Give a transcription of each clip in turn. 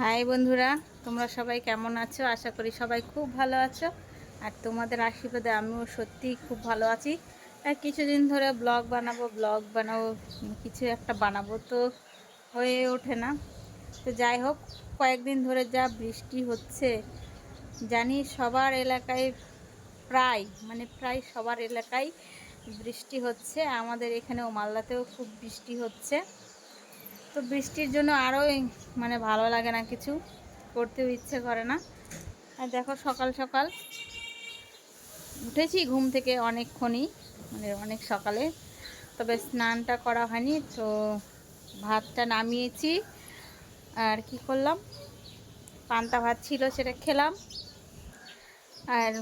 High বন্ধুরা, তোমরা সবাই কেমন আছো? আশা করি সবাই খুব ভালো আছো। আর তোমাদের আশীর্বাদে আমিও সত্যিই খুব ভালো আছি। আর কিছুদিন ধরে ব্লগ বানাবো কিছু একটা বানাবো, তো হয়ে ওঠে না। তো যাই হোক, কয়েকদিন ধরে যা বৃষ্টি হচ্ছে, জানি সবার এলাকায় প্রায় সবার এলাকায় বৃষ্টি হচ্ছে। আমাদের এখানেও মালদাতেও খুব বৃষ্টি হচ্ছে। তো বৃষ্টির জন্য আরোই ভালো লাগে না, কিছু করতেও ইচ্ছে করে না। আর দেখো, সকাল সকাল উঠেছি ঘুম থেকে অনেকক্ষণই, অনেক সকালে। তবে স্নানটা করা হয়নি, তো ভাতটা নামিয়েছি। আর কি করলাম, পান্তা ভাত ছিল, সেটা খেলাম। আর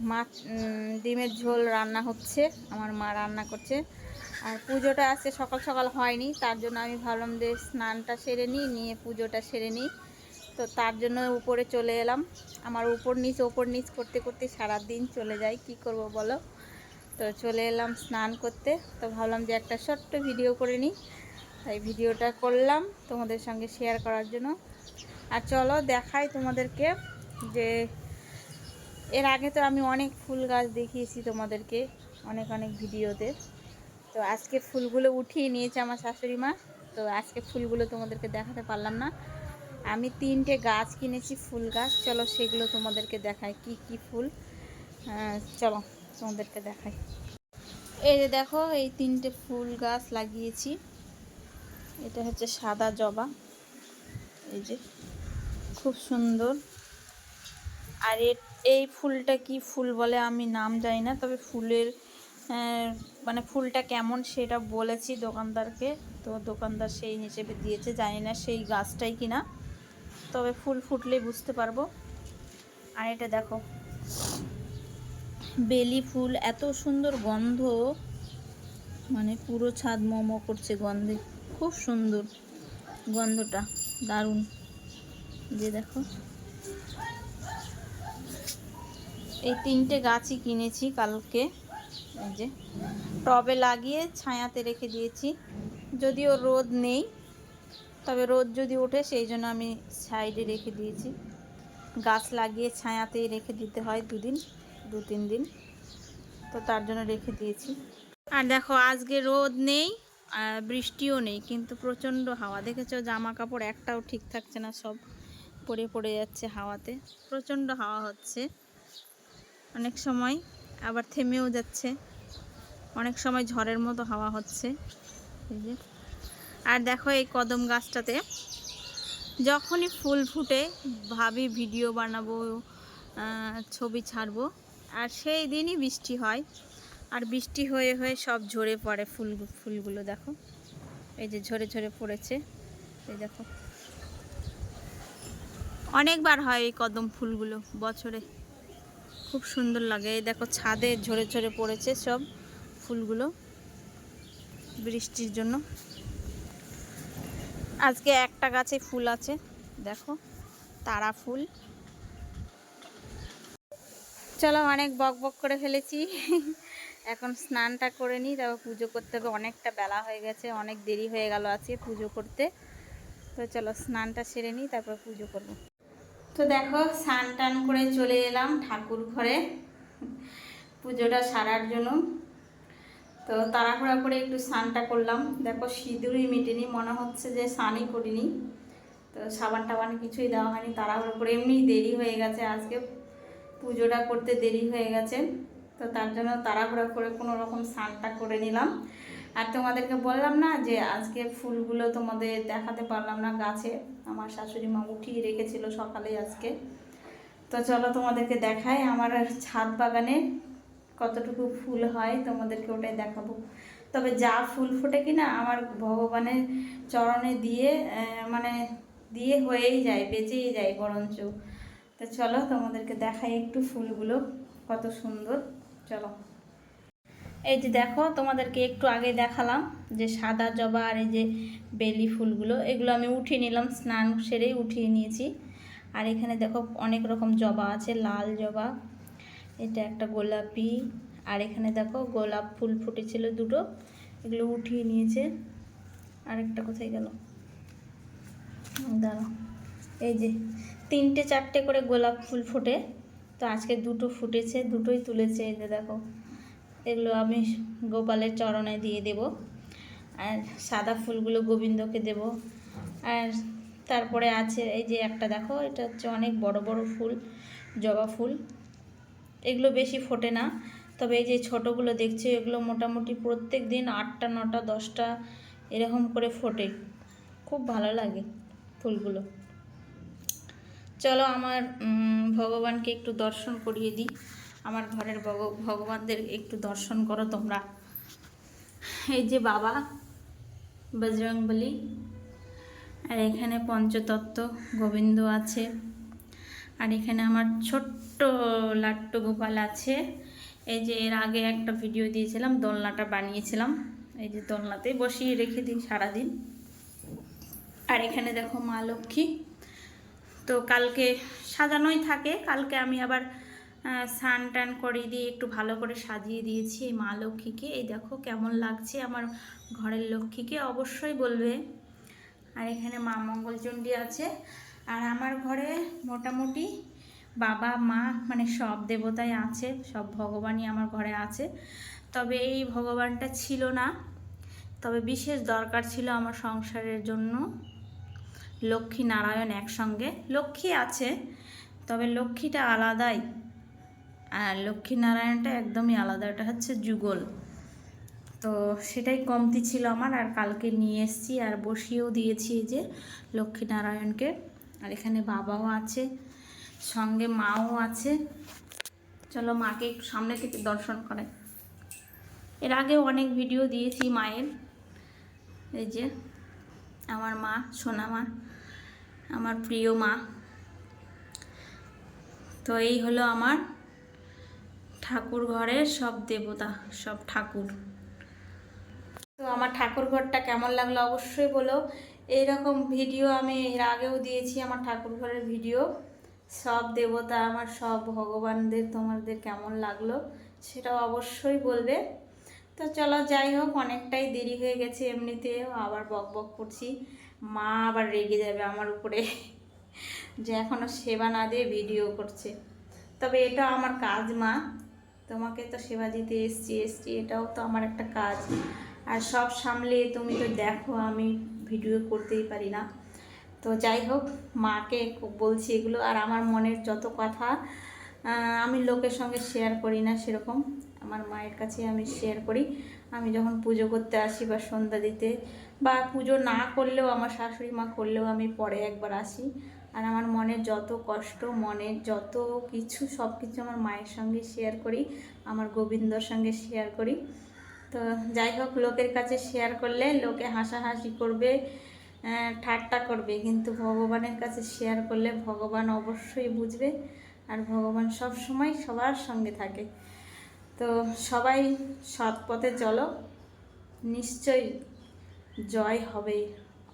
মাছ ডিমের ঝোল রান্না হচ্ছে, আমার মা রান্না করছে। আর পুজোটা আজকে সকাল সকাল হয়নি, তার জন্য আমি ভাবলাম যে স্নানটা সেরে নিয়ে পুজোটা সেরে নিই। তো তার জন্য উপরে চলে এলাম। আমার উপর নিচ করতে করতে সারা দিন চলে যায়, কি করব বলো। তো চলে এলাম স্নান করতে। তো ভাবলাম যে একটা ছোট্ট ভিডিও করে নিই, তাই ভিডিওটা করলাম তোমাদের সঙ্গে শেয়ার করার জন্য। আর চলো দেখাই তোমাদেরকে, যে এর আগে তো আমি অনেক ফুল গাছ দেখিয়েছি তোমাদেরকে, অনেক অনেক ভিডিওতে। তো আজকে ফুলগুলো উঠিয়ে নিয়েছে আমার শাশুড়ি মা। তো আজকে ফুলগুলো তোমাদেরকে দেখাতে পারলাম না। আমি 3টে গাছ কিনেছি, ফুল গাছ। চলো সেগুলো তোমাদেরকে দেখাই, কি কি ফুল। চলো তোমাদেরকে দেখাই। এই যে দেখো, এই 3টে ফুল গাছ লাগিয়েছি। এটা হচ্ছে সাদা জবা, এই যে খুব সুন্দর। আর এই ফুলটা কি ফুল বলে আমি নাম জানি না, তবে ফুলের ফুলটা কেমন সেটা বলেছি দোকানদারকে। তো দোকানদার সেই হিসেবে দিয়েছে, জানি না সেই গাছটাই কিনা, তবে ফুল ফুটলেই বুঝতে পারবো। আর এটা দেখো, বেলি ফুল, এত সুন্দর গন্ধ, পুরো ছাদ মোমো করছে গন্ধে, খুব সুন্দর গন্ধটা, দারুণ। যে দেখো, এই 3টে গাছই কিনেছি কালকে। এই যে টবে লাগিয়ে ছায়াতে রেখে দিয়েছি, যদিও রোদ নেই, তবে রোদ যদি ওঠে সেই জন্য আমি সাইডে রেখে দিয়েছি। গাছ লাগিয়ে ছায়াতেই রেখে দিতে হয় 2-3 দিন, তো তার জন্য রেখে দিয়েছি। আর দেখো, আজকে রোদ নেই আর বৃষ্টিও নেই, কিন্তু প্রচণ্ড হাওয়া। দেখেছো, জামা কাপড় একটাও ঠিক থাকছে না, সব পড়ে যাচ্ছে হাওয়াতে। প্রচণ্ড হাওয়া হচ্ছে, অনেক সময় আবার থেমেও যাচ্ছে, অনেক সময় ঝড়ের মতো হাওয়া হচ্ছে। এই যে, আর দেখো এই কদম গাছটাতে যখনই ফুল ফুটে ভাবি ভিডিও বানাবো, ছবি ছাড়বো, আর সেই দিনই বৃষ্টি হয়। আর বৃষ্টি হয়ে হয়ে সব ঝরে পড়ে ফুলগুলো। দেখো, এই যে ঝরে ঝরে পড়েছে। এই দেখো, অনেকবার হয় এই কদম ফুলগুলো বছরে, খুব সুন্দর লাগে। এই দেখো, ছাদে ঝরে ঝরে পড়েছে সব ফুলগুলো বৃষ্টির জন্য। আজকে একটা গাছে ফুল আছে, দেখো, তারা ফুল। চলো, অনেক বক বক করে ফেলেছি। এখন স্নানটা করে নিই, তারপর পুজো করতে হবে। অনেকটা বেলা হয়ে গেছে, অনেক দেরি হয়ে গেল আজকে পুজো করতে। তো চলো স্নানটা সেরে নিই, তারপর পুজো করব। তো দেখো, স্নান টান করে চলে এলাম ঠাকুর ঘরে পুজোটা সারার জন্য। তো তাড়াহুড়া করে একটু স্নানটা করলাম। দেখো, সিঁদুরই মেটেনি, মনে হচ্ছে যে স্নানই করিনি। তো সাবান টাবান কিছুই দেওয়া হয়নি, তাড়াহুড়ো করে, এমনি দেরি হয়ে গেছে, আজকে পুজোটা করতে দেরি হয়ে গেছে। তো তার জন্য তাড়াহুড়া করে কোনো রকম স্নানটা করে নিলাম। আর তোমাদেরকে বললাম না যে আজকে ফুলগুলো তোমাদের দেখাতে পারলাম না গাছে, আমার শাশুড়ি মা উঠিয়ে রেখেছিল সকালে আজকে। তো চলো তোমাদেরকে দেখাই আমার ছাদ বাগানে কতটুকু ফুল হয়, তোমাদেরকে ওটাই দেখাবো। তবে যা ফুল ফোটে কিনা আমার ভগবানের চরণে দিয়ে দিয়ে হয়েই যায়, বেঁচেই যায় বরঞ্চ। তো চলো তোমাদেরকে দেখাই একটু ফুলগুলো কত সুন্দর। চলো, এই যে দেখো, তোমাদেরকে একটু আগে দেখালাম যে সাদা জবা আর এই যে বেলি ফুলগুলো, এগুলো আমি উঠিয়ে নিলাম, স্নান সেরেই উঠিয়ে নিয়েছি। আর এখানে দেখো অনেক রকম জবা আছে, লাল জবা, এটা একটা গোলাপি, আর এখানে দেখো গোলাপ ফুল ফুটেছিল 2টো, এগুলো উঠিয়ে নিয়েছে। আরেকটা কোথায় গেল, দাঁড়াও, এই যে 3-4টে করে গোলাপ ফুল ফোটে, তো আজকে 2টো ফুটেছে, 2টোই তুলেছে। এই যে দেখো, এগুলো আমি গোপালের চরণে দিয়ে দেব। আর সাদা ফুলগুলো গোবিন্দকে দেব। আর তারপরে আছে এই যে একটা দেখো, এটা হচ্ছে অনেক বড় বড় ফুল, জবা ফুল। এগুলো বেশি ফোটে না, তবে এই যে ছোটোগুলো দেখছো, এগুলো মোটামুটি প্রত্যেক দিন 8টা 9টা 10টা এরকম করে ফোটে। খুব ভালো লাগে ফুলগুলো। চলো আমার ভগবানকে একটু দর্শন করিয়ে দিই। আমার ঘরের ভগবানদের একটু দর্শন করো তোমরা। এই যে বাবা বজরংবলী, আর এখানে পঞ্চতত্ত্ব গোবিন্দ আছে, আর এখানে আমার ছোট্ট লাট্টু গোপাল আছে। এই যে এর আগে একটা ভিডিও দিয়েছিলাম, দোলনাটা বানিয়েছিলাম, এই যে দোলনাতেই বসিয়ে রেখে দিই সারাদিন। আর এখানে দেখো মা লক্ষ্মী, তো কালকে সাজানোই থাকে, কালকে আমি আবার স্নান টান করিয়ে দিয়ে একটু ভালো করে সাজিয়ে দিয়েছি এই মা লক্ষ্মীকে। এই দেখো কেমন লাগছে আমার ঘরের লক্ষ্মীকে, অবশ্যই বলবে। আর এখানে মা মঙ্গলচণ্ডী আছে। আর আমার ঘরে মোটামুটি বাবা মা মানে সব দেবতাই আছে, সব ভগবানই আমার ঘরে আছে। তবে এই ভগবানটা ছিল না, তবে বিশেষ দরকার ছিল আমার সংসারের জন্য। লক্ষ্মী নারায়ণ একসঙ্গে, লক্ষ্মী আছে তবে লক্ষ্মীটা আলাদাই, আর লক্ষ্মী নারায়ণটা একদমই আলাদা, এটা হচ্ছে যুগল। তো সেটাই কমতি ছিল আমার, আর কালকে নিয়ে এসেছি আর বসিয়েও দিয়েছি এই যে লক্ষ্মী নারায়ণকে। আর এখানে বাবাও আছে, সঙ্গে মাও আছে। চলো মাকে একটু সামনে থেকে দর্শন করে। এর আগেও অনেক ভিডিও দিয়েছি মায়ের। এই যে আমার মা, সোনা মা, আমার প্রিয় মা। তো এই হলো আমার ঠাকুর ঘরের সব দেবতা, সব ঠাকুর। তো আমার ঠাকুর ঘরটা কেমন লাগলো অবশ্যই বলো। এইরকম ভিডিও আমি এর আগেও দিয়েছি, আমার ঠাকুর ঘরের ভিডিও। সব দেবতা আমার, সব ভগবানদের তোমাদের কেমন লাগলো সেটাও অবশ্যই বলবে। তো চলো যাই হোক, অনেকটাই দেরি হয়ে গেছে, এমনিতেও আবার বক বক করছি, মা আবার রেগে যাবে আমার উপরে যে এখনও সেবা না দিয়ে ভিডিও করছে। তবে এটা আমার কাজ মা, তোমাকে তো সেবা দিতে এসছি, এটাও তো আমার একটা কাজ। আর সব সামলে তুমি তো দেখো আমি ভিডিও করতেই পারি না। তো যাই হোক, মাকে বলছি এগুলো। আর আমার মনের যত কথা আমি লোকের সঙ্গে শেয়ার করি না, সেরকম আমার মায়ের কাছে আমি শেয়ার করি। আমি যখন পুজো করতে আসি বা সন্ধ্যা দিতে, বা পুজো না করলেও আমার শাশুড়ি মা করলেও আমি পরে একবার আসি। আর আমার মনের যত কষ্ট, মনের যত কিছু, সব কিছু আমার মায়ের সঙ্গে শেয়ার করি, আমার গোবিন্দর সঙ্গে শেয়ার করি। তো যাই হোক, লোকের কাছে শেয়ার করলে লোকে হাসাহাসি করবে, ঠাট্টা করবে, কিন্তু ভগবানের কাছে শেয়ার করলে ভগবান অবশ্যই বুঝবে। আর ভগবান সব সময় সবার সঙ্গে থাকে। তো সবাই সৎ পথে চলো, নিশ্চয়ই জয় হবে।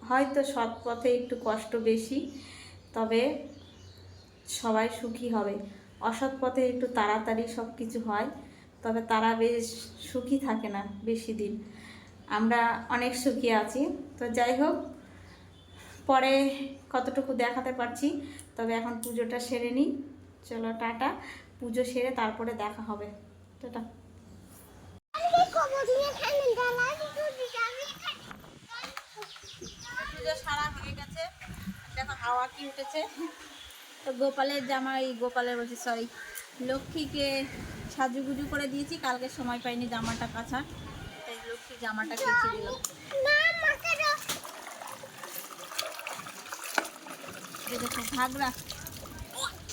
হয়তো সৎ পথে একটু কষ্ট বেশি, তবে সবাই সুখী হবে। অসৎ পথে একটু তাড়াতাড়ি সব কিছু হয়, তবে তারা বেশ সুখী থাকে না বেশি দিন। আমরা অনেক সুখী আছি। তো যাই হোক, পরে কতটুকু দেখাতে পারছি, তবে এখন পুজোটা সেরে নিই। চলো টাটা, পুজো সেরে তারপরে দেখা হবে। টাটা। পুজো সারা হয়ে গেছে, দেখো হাওয়া কি উঠেছে। তো গোপালের জামা, এই গোপালের বলছি সরি, লক্ষ্মীকে সাজুগুজু করে দিয়েছি, কালকে সময় পাইনি জামাটা কাচার, তাই লক্ষ্মী জামাটা কেচে দিলাম। এই দেখো ঘাগরা,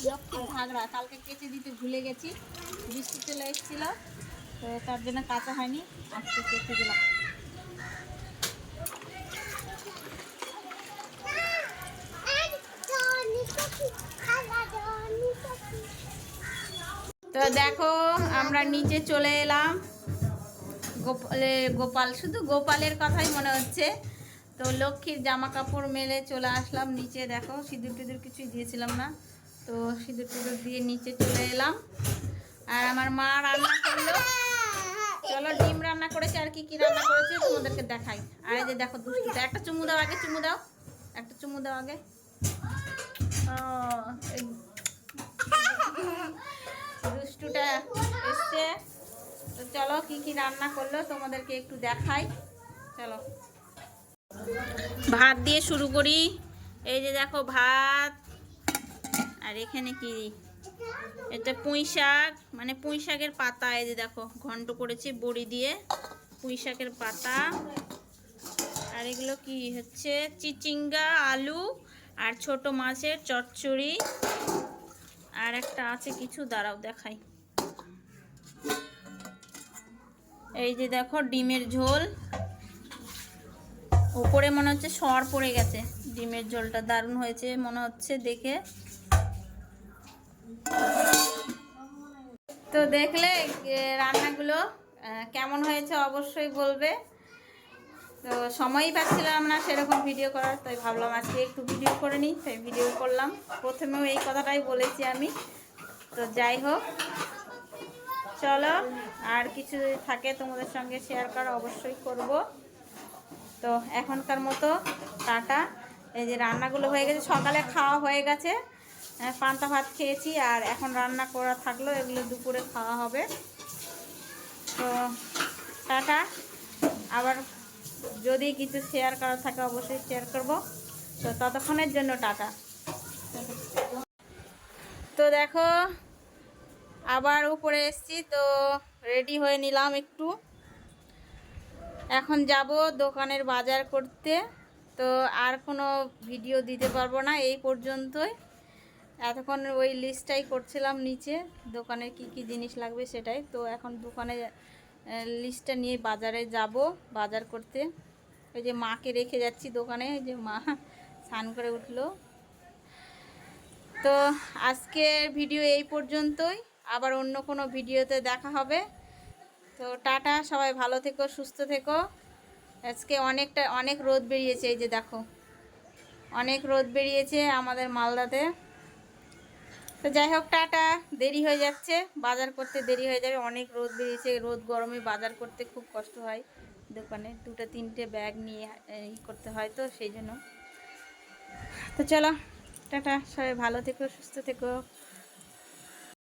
লক্ষ্মীর ঘাগরা কালকে কেচে দিতে ভুলে গেছি, বৃষ্টি চলে এসেছিল, তো তার জন্য কাঁচা হয়নি, আজকে কেচে দিলাম। তো দেখো আমরা নিচে চলে এলাম, গোপাল শুধু গোপালের কথাই মনে হচ্ছে। তো লক্ষ্মীর জামা কাপড় মেলে চলে আসলাম নিচে। দেখো সিঁদুর টিঁদুর কিছুই দিয়েছিলাম না, তো সিঁদুর টিঁদুর দিয়ে নিচে চলে এলাম। আর আমার মা রান্না করলো, চলো ডিম রান্না করেছে, আর কি কি রান্না করেছে তোমাদেরকে দেখাই। আর এই যে দেখো দুষ্টুটা, একটা চুমু দাও আগে, চুমু দাও, একটা চুমু দাও আগে। দুষ্টুটা এসছে। তো চলো কি কি রান্না করলো তোমাদেরকে একটু দেখাই। চলো ভাত দিয়ে শুরু করি। এই যে দেখো ভাত, আর এখানে কি, এটা পুঁই শাক, মানে পুঁই শাকের পাতা। এই যে দেখো ঘন্ট করেছি বড়ি দিয়ে, পুঁই শাকের পাতা। আর এগুলো কি হচ্ছে, চিচিঙ্গা, আলু আর ছোট মাছের চচ্চড়ি। আর একটা আছে কিছু, দাঁড়াও দেখাই। এই যে দেখো ডিমের ঝোল, উপরে মনে হচ্ছে সর পড়ে গেছে। ডিমের ঝোলটা দারুণ হয়েছে মনে হচ্ছে দেখে। তো দেখলে রান্নাগুলো কেমন হয়েছে অবশ্যই বলবে। তো সময়ই পাচ্ছিলাম না সেরকম ভিডিও করার, তাই ভাবলাম আজকে একটু ভিডিও করে নিই, তাই ভিডিও করলাম। প্রথমেও এই কথাটাই বলেছি আমি। তো যাই হোক, চলো আর কিছু যদি থাকে তোমাদের সঙ্গে শেয়ার করা অবশ্যই করব। তো এখনকার মতো টাটা। এই যে রান্নাগুলো হয়ে গেছে, সকালে খাওয়া হয়ে গেছে, পান্তা ভাত খেয়েছি, আর এখন রান্না করা থাকলো, এগুলো দুপুরে খাওয়া হবে। তো টাটা। আবার যদি কিছু শেয়ার করা থাকে অবশ্যই শেয়ার করব। তো ততক্ষণের জন্য টাটা। তো দেখো আবার উপরে এসেছি, তো রেডি হয়ে নিলাম একটু। এখন যাব দোকানের বাজার করতে। তো আর কোনো ভিডিও দিতে পারবো না, এই পর্যন্তই। এতক্ষণ ওই লিস্টটাই করছিলাম নিচে, দোকানে কি কি জিনিস লাগবে সেটাই। তো এখন দোকানে লিস্টটা নিয়ে বাজারে যাব বাজার করতে। ওই যে মাকে রেখে যাচ্ছি দোকানে, ওই যে মা স্নান করে উঠলো। তো আজকের ভিডিও এই পর্যন্তই, আবার অন্য কোনো ভিডিওতে দেখা হবে। তো টাটা, সবাই ভালো থেকো, সুস্থ থেকো। আজকে অনেক রোদ বেরিয়েছে, এই যে দেখো অনেক রোদ বেরিয়েছে আমাদের মালদাতে। তো যাই হোক টাটা, দেরি হয়ে যাচ্ছে, বাজার করতে দেরি হয়ে যাবে, অনেক রোদ বেরিয়েছে। রোদ গরমে বাজার করতে খুব কষ্ট হয়, দোকানে 2-3টে ব্যাগ নিয়ে করতে হয়, তো সেই জন্য। তো চলো টাটা, সবাই ভালো থেকো, সুস্থ থেকো।